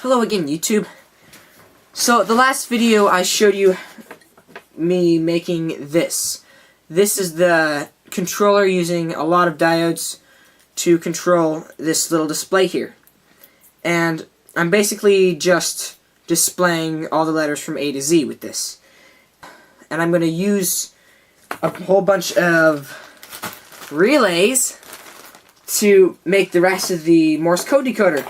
Hello again, YouTube. So, the last video I showed you me making this. This is the controller using a lot of diodes to control this little display here. And I'm basically just displaying all the letters from A to Z with this. And I'm going to use a whole bunch of relays to make the rest of the Morse code decoder.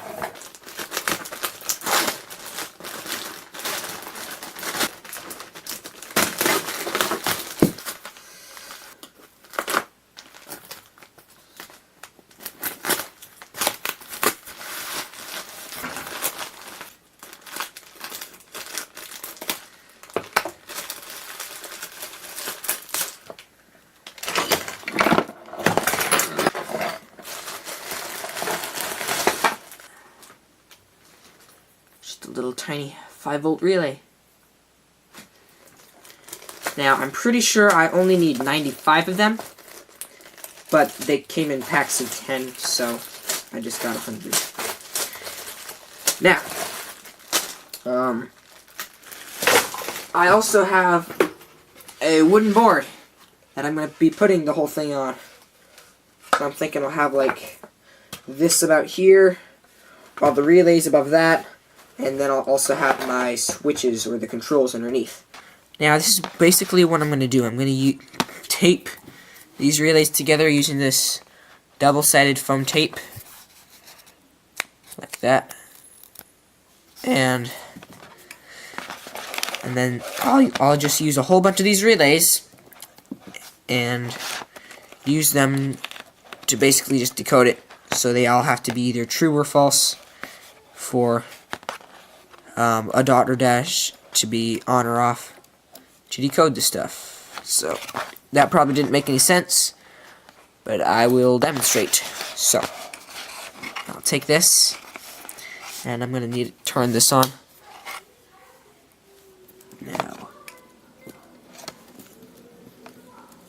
Just a little tiny 5-volt relay. Now, I'm pretty sure I only need 95 of them, but they came in packs of 10, so I just got 100. Now, I also have a wooden board that I'm going to be putting the whole thing on. So I'm thinking I'll have like this about here, all the relays above that, and then I'll also have my switches or the controls underneath. Now this is basically what I'm going to do. I'm going to tape these relays together using this double-sided foam tape, like that, and then I'll just use a whole bunch of these relays and use them to basically just decode it. So they all have to be either true or false for a dot or dash to be on or off to decode the stuff. So that probably didn't make any sense, but I will demonstrate. So I'll take this, and I'm going to need to turn this on. Now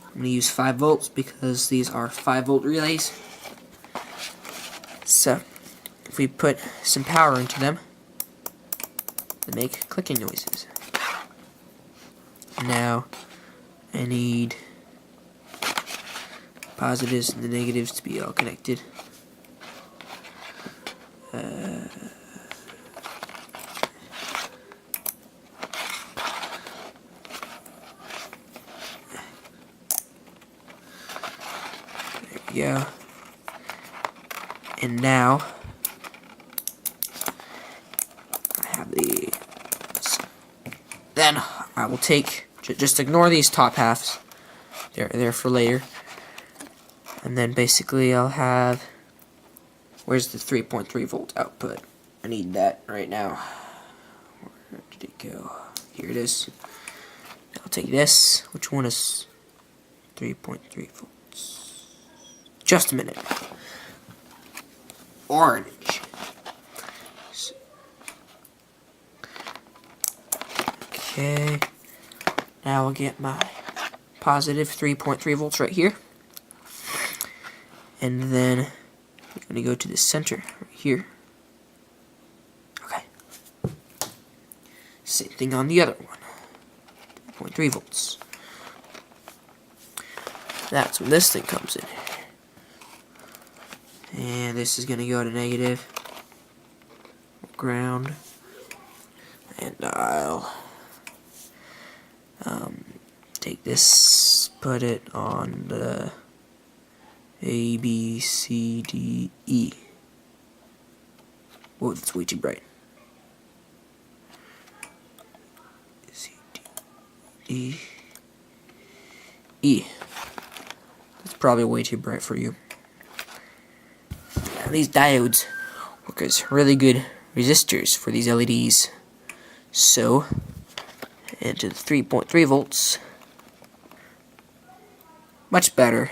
I'm going to use 5 volts because these are 5-volt relays. So if we put some power into them, they make clicking noises. Now I need positives and the negatives to be all connected. There we go. And now I have the. Then I will take. Just ignore these top halves. They're there for later. And then basically I'll have. Where's the 3.3 volt output? I need that right now. Where did it go? Here it is. I'll take this. Which one is 3.3 volts? Just a minute. Orange. Okay. Now I'll get my positive 3.3 volts right here. And then I'm going to go to the center right here. Okay. Same thing on the other one. 3.3 volts. That's when this thing comes in. And this is going to go to negative. Ground. And I'll take this, put it on the A, B, C, D, E. Whoa, that's way too bright. C, D, E. That's probably way too bright for you. Now, these diodes work as really good resistors for these LEDs. So, into the 3.3 volts. Much better.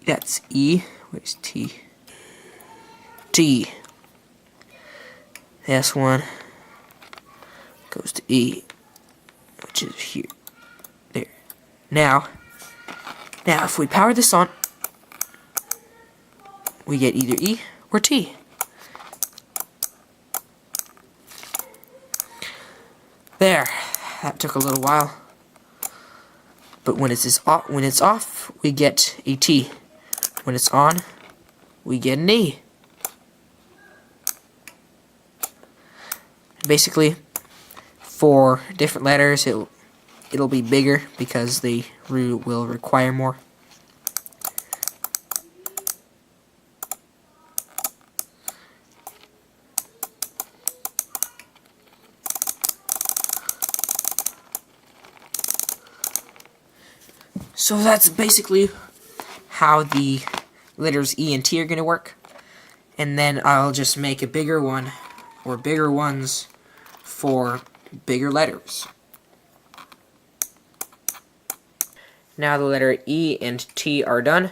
That's E. Where's T? T. This one goes to E, which is here. There. Now if we power this on, we get either E or T. There, that took a little while. But when it's off, we get a T. When it's on, we get an E. Basically, for different letters, it'll be bigger because they will require more. So that's basically how the letters E and T are going to work. And then I'll just make a bigger one, or bigger ones, for bigger letters. Now the letter E and T are done,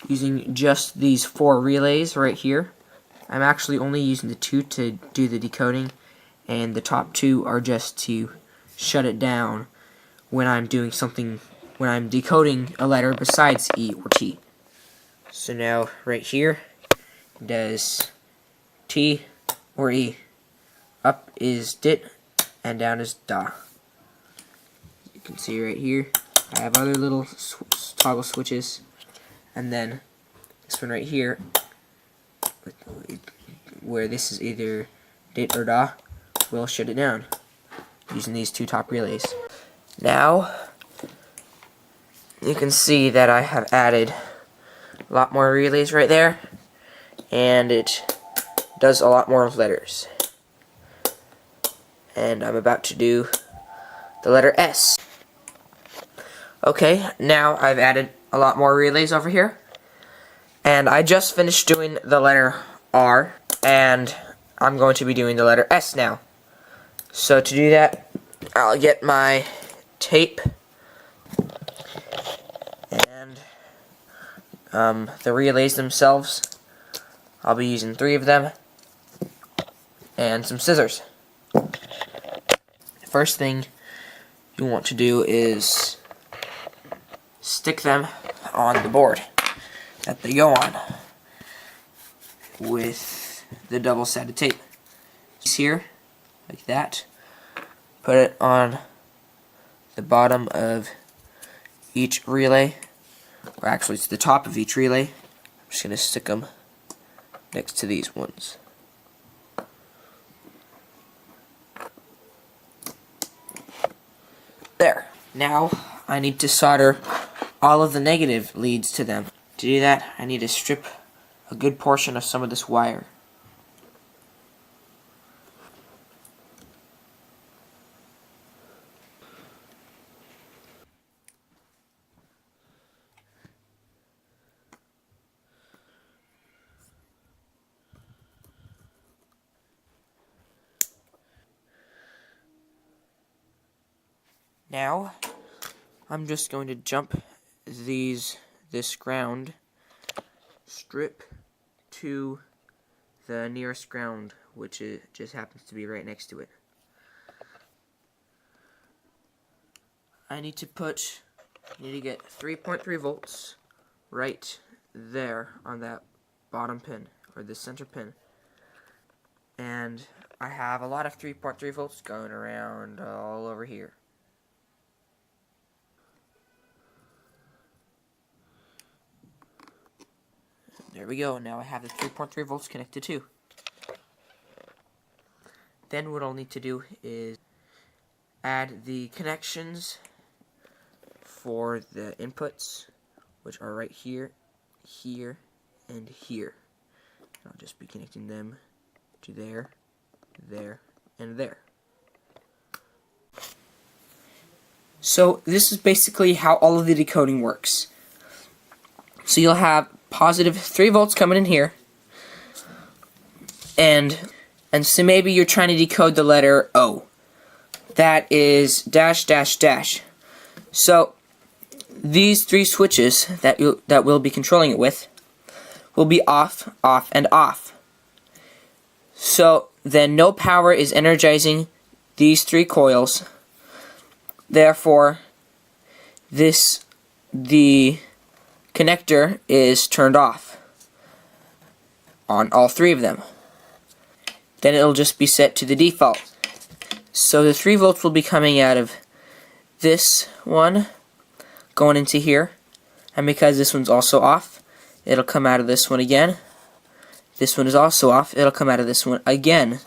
using just these 4 relays right here. I'm actually only using the 2 to do the decoding, and the top 2 are just to shut it down when I'm doing something, when I'm decoding a letter besides E or T. So now, right here, does T or E. Up is dit, and down is da. You can see right here, I have other little toggle switches, and then this one right here, where this is either dit or da, will shut it down, using these 2 top relays. Now, you can see that I have added a lot more relays right there, and it does a lot more letters. And I'm about to do the letter S. Okay, now I've added a lot more relays over here, and I just finished doing the letter R, and I'm going to be doing the letter S now. So to do that, I'll get my tape and the relays themselves. I'll be using 3 of them and some scissors. First thing you want to do is stick them on the board that they go on with the double-sided tape. Here, like that. Put it on the bottom of each relay, or actually it's the top of each relay. I'm just going to stick them next to these ones. There. Now I need to solder all of the negative leads to them. To do that, I need to strip a good portion of some of this wire. Now, I'm just going to jump this ground strip to the nearest ground, which just happens to be right next to it. I need to get 3.3 volts right there on that bottom pin, or the center pin. And I have a lot of 3.3 volts going around all over here. There we go. Now I have the 3.3 volts connected too. Then what I'll need to do is add the connections for the inputs, which are right here, here, and here. I'll just be connecting them to there, there, and there. So this is basically how all of the decoding works. So you'll have positive 3 volts coming in here, and so maybe you're trying to decode the letter O. That is dash dash dash. So these 3 switches that we'll be controlling it with will be off, off, and off. So then no power is energizing these 3 coils. Therefore, the connector is turned off on all 3 of them. Then it'll just be set to the default. So the 3 volts will be coming out of this one, going into here, and because this one's also off, it'll come out of this one again. This one is also off, it'll come out of this one again.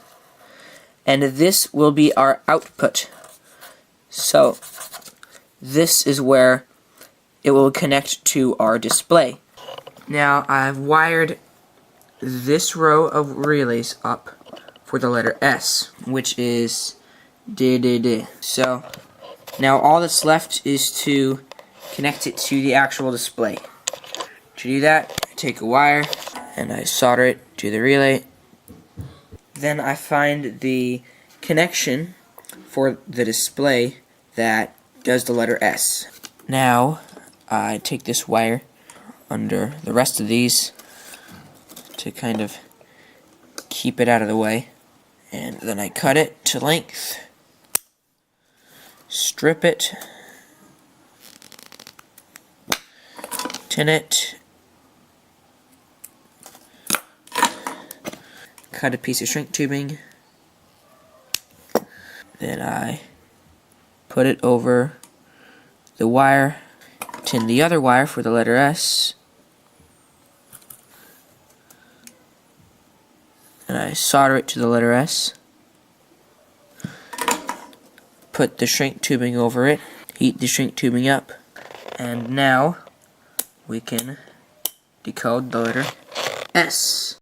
And this will be our output. So this is where it will connect to our display. Now I've wired this row of relays up for the letter S, which is D. So now all that's left is to connect it to the actual display. To do that, I take a wire and I solder it to the relay. Then I find the connection for the display that does the letter S. Now I take this wire under the rest of these to kind of keep it out of the way, and then I cut it to length, strip it, tin it, cut a piece of shrink tubing, then I put it over the wire, tin the other wire for the letter S, and I solder it to the letter S, put the shrink tubing over it, heat the shrink tubing up, and now we can decode the letter S.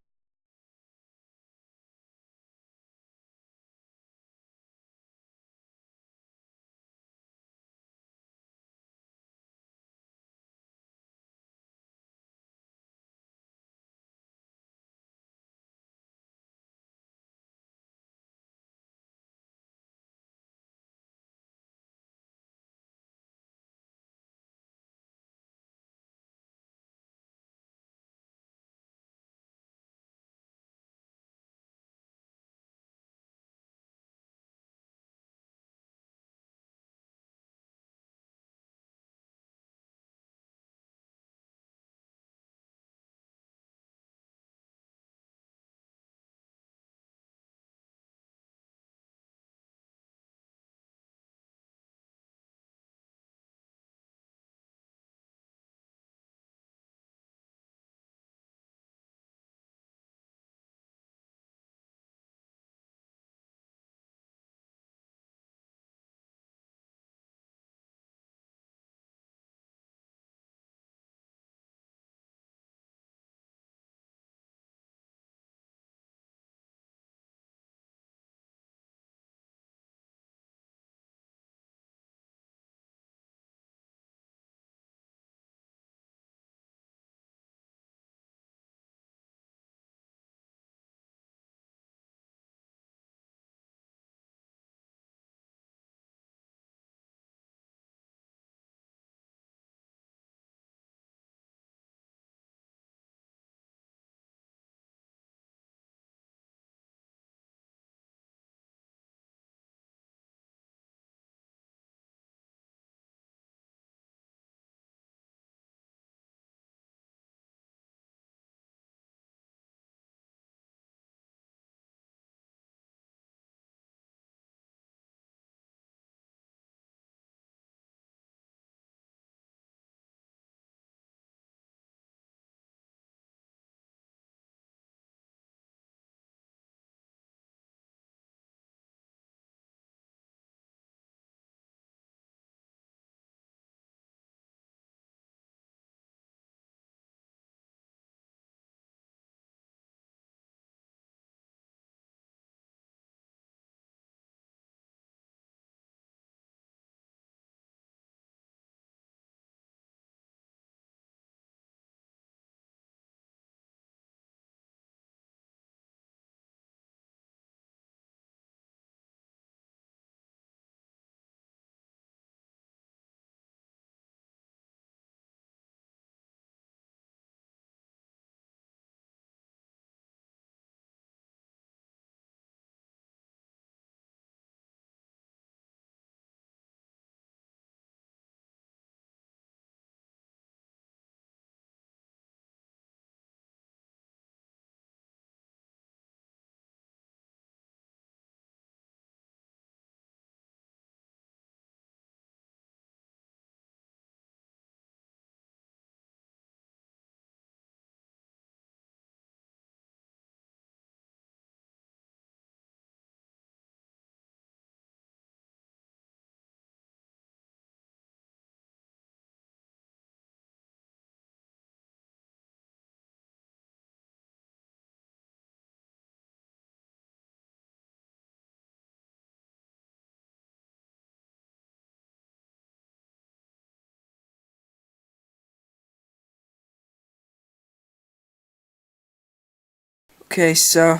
Okay, so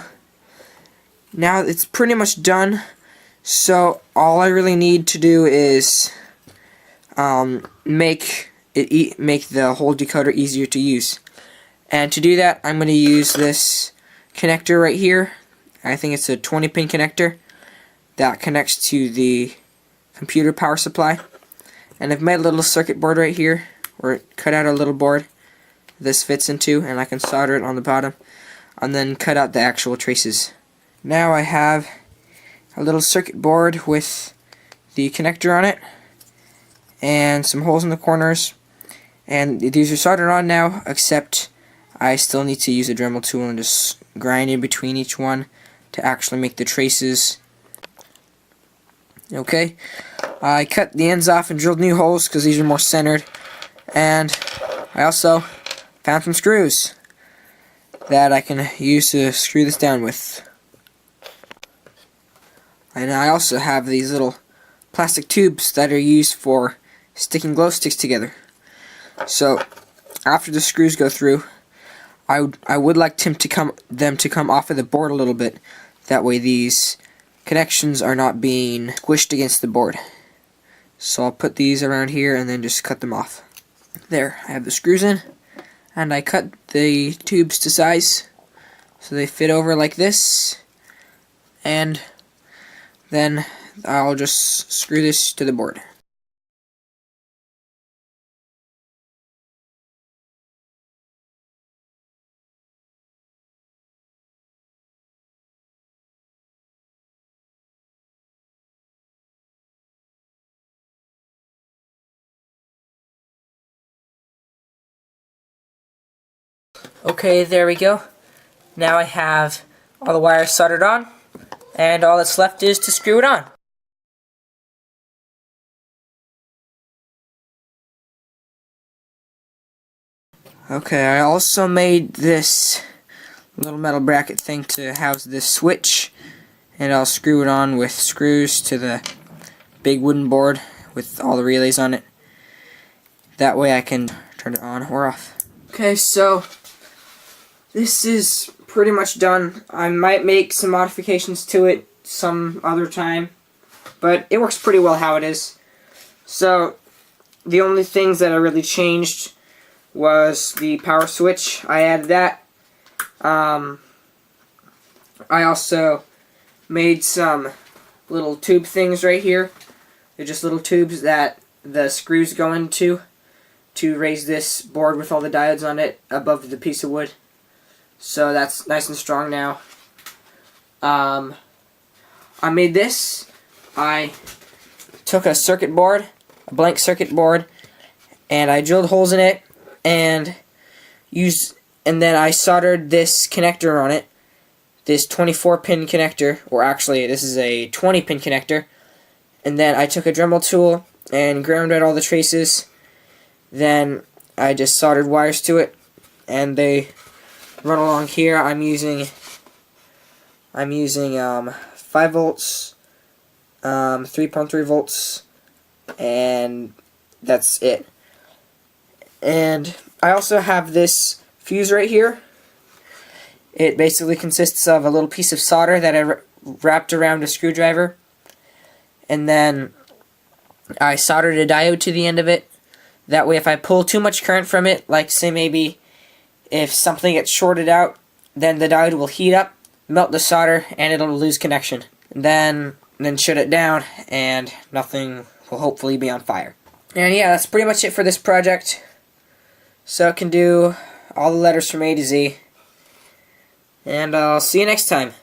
now it's pretty much done. So all I really need to do is make the whole decoder easier to use. And to do that, I'm going to use this connector right here. I think it's a 20-pin connector that connects to the computer power supply. And I've made a little circuit board right here, or cut out a little board this fits into, and I can solder it on the bottom, and then cut out the actual traces. Now I have a little circuit board with the connector on it, and some holes in the corners, and these are soldered on now, except I still need to use a Dremel tool and just grind in between each one to actually make the traces. Okay, I cut the ends off and drilled new holes because these are more centered, and I also found some screws that I can use to screw this down with. And I also have these little plastic tubes that are used for sticking glow sticks together. So after the screws go through, I would like them to come off of the board a little bit. That way these connections are not being squished against the board. So I'll put these around here and then just cut them off. There, I have the screws in, and I cut the tubes to size so they fit over like this, and then I'll just screw this to the board. Okay, there we go. Now I have all the wires soldered on, and all that's left is to screw it on. Okay, I also made this little metal bracket thing to house this switch, and I'll screw it on with screws to the big wooden board with all the relays on it. That way I can turn it on or off. Okay, so this is pretty much done. I might make some modifications to it some other time, but it works pretty well how it is. So the only things that I really changed was the power switch. I added that. I also made some little tube things right here. They're just little tubes that the screws go into to raise this board with all the diodes on it above the piece of wood. So that's nice and strong now. I made this. I took a circuit board, a blank circuit board, and I drilled holes in it, and then I soldered this connector on it, this 24-pin connector, or actually this is a 20-pin connector, and then I took a Dremel tool and ground out all the traces. Then I just soldered wires to it, and they run along here. I'm using 5 volts, 3.3 volts, and that's it. And I also have this fuse right here. It basically consists of a little piece of solder that I wrapped around a screwdriver, and then I soldered a diode to the end of it. That way if I pull too much current from it, like say maybe if something gets shorted out, then the diode will heat up, melt the solder, and it'll lose connection. Then shut it down, and nothing will hopefully be on fire. And yeah, that's pretty much it for this project. So it can do all the letters from A to Z. And I'll see you next time.